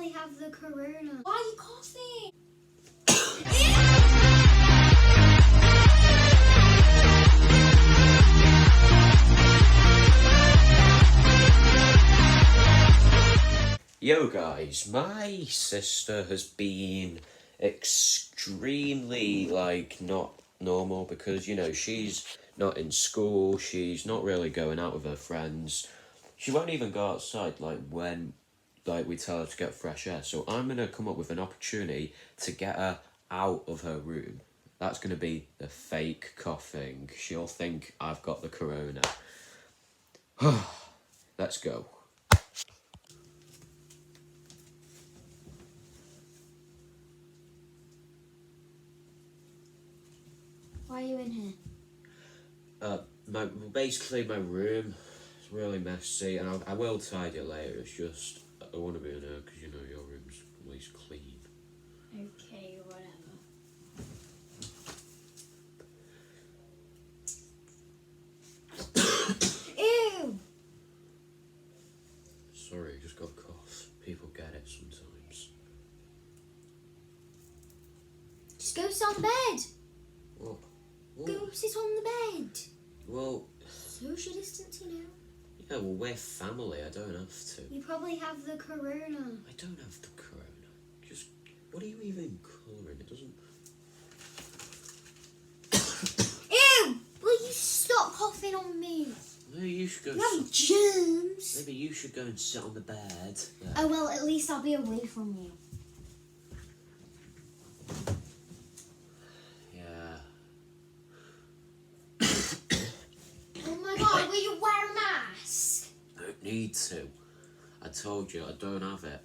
probably have the corona. Why are you coughing? Yo guys, my sister has been extremely not normal because, you know, she's not in school, she's not really going out with her friends. She won't even go outside when we tell her to get fresh air. So I'm gonna come up with an opportunity to get her out of her room. That's gonna be the fake coughing. She'll think I've got the corona. Let's go. Why are you in here? Basically my room is really messy, and I will tidy it later. It's just I want to be in here because, you know, your room's at least clean. Okay, whatever. Ew! Sorry, I just got a cough. People get it sometimes. Just go sit on the bed. What? Go sit on the bed. Well, Social distance, you know. yeah, well, we're family. I don't have to. You probably have the corona. I don't have the corona. Just, what are you even colouring? It doesn't... Ew! Will you stop coughing on me? Maybe you should go... You have germs. Maybe you should go and sit on the bed. There. Oh, well, at least I'll be away from you. Oh my god, will you wear a mask? I don't need to. I told you, I don't have it.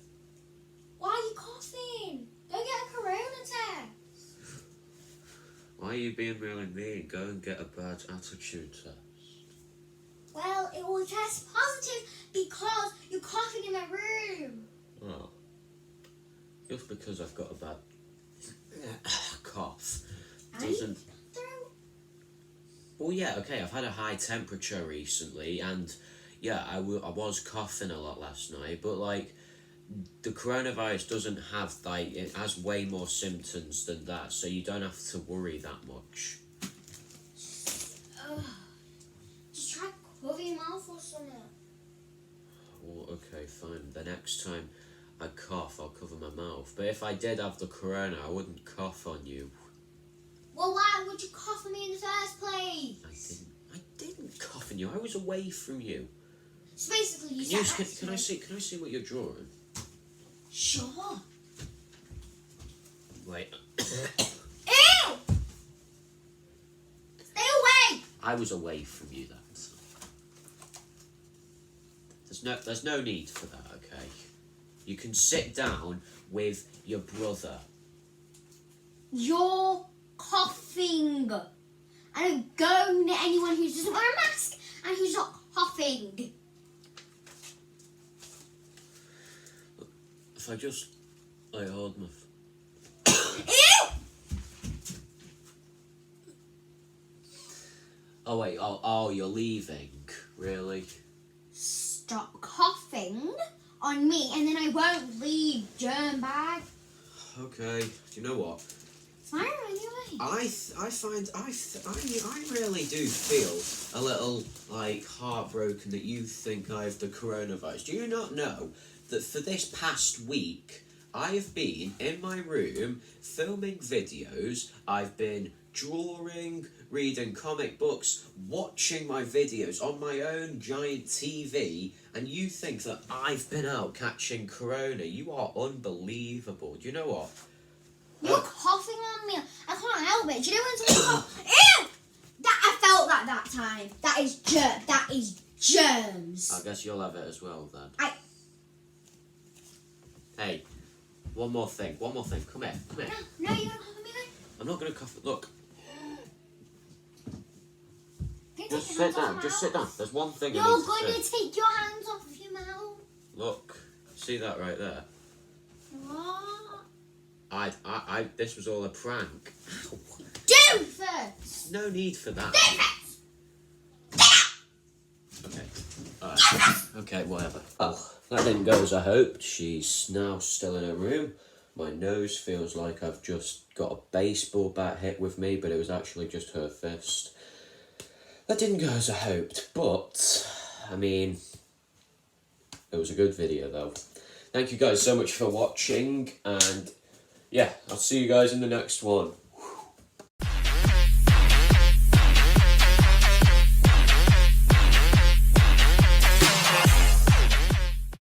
Why are you coughing? Go get a corona test. Why are you being really mean? Go and get a bad attitude test. Well, it will test positive because you're coughing in my room. Oh. Just because I've got a bad cough doesn't... Well, yeah, okay, I've had a high temperature recently, and yeah, I was coughing a lot last night, but the coronavirus doesn't have, it has way more symptoms than that, so you don't have to worry that much. Just try cover your mouth or something. Well, okay, fine. The next time I cough, I'll cover my mouth. But if I did have the corona, I wouldn't cough on you. Well, why would you cough on me in the first place? I didn't cough on you. I was away from you. So basically, Can I see what you're drawing? Sure. Wait. Ew! Stay away! I was away from you then. There's no need for that, okay? You can sit down with your brother. You're coughing. I don't go near anyone who doesn't wear a mask and who's not coughing. If I just hold my... Ew! Oh wait, oh, you're leaving? Really? Stop coughing on me and then I won't leave, germ bag. Okay, do you know what? Fire anyway. I really do feel a little heartbroken that you think I have the coronavirus. Do you not know that for this past week I have been in my room filming videos, I've been drawing, reading comic books, watching my videos on my own giant TV, and you think that I've been out catching corona? You are unbelievable. Do you know what? You're coughing on me. I can't help it. Do you know when someone coughs? Ew! I felt that time. That is germs. I guess you'll have it as well then. Hey, one more thing. Come here. No, you're gonna cough on me then? I'm not gonna cough. Look. Just sit down. There's one thing You're I need gonna to say. take your hands off of your mouth. Look, see that right there? What? This was all a prank. Do first. No need for that. Do first. Okay. Alright. Okay, whatever. Oh. that didn't go as I hoped. She's now still in her room. My nose feels like I've just got a baseball bat hit with me, but it was actually just her fist. That didn't go as I hoped, but, I mean, it was a good video though. Thank you guys so much for watching, and yeah, I'll see you guys in the next one.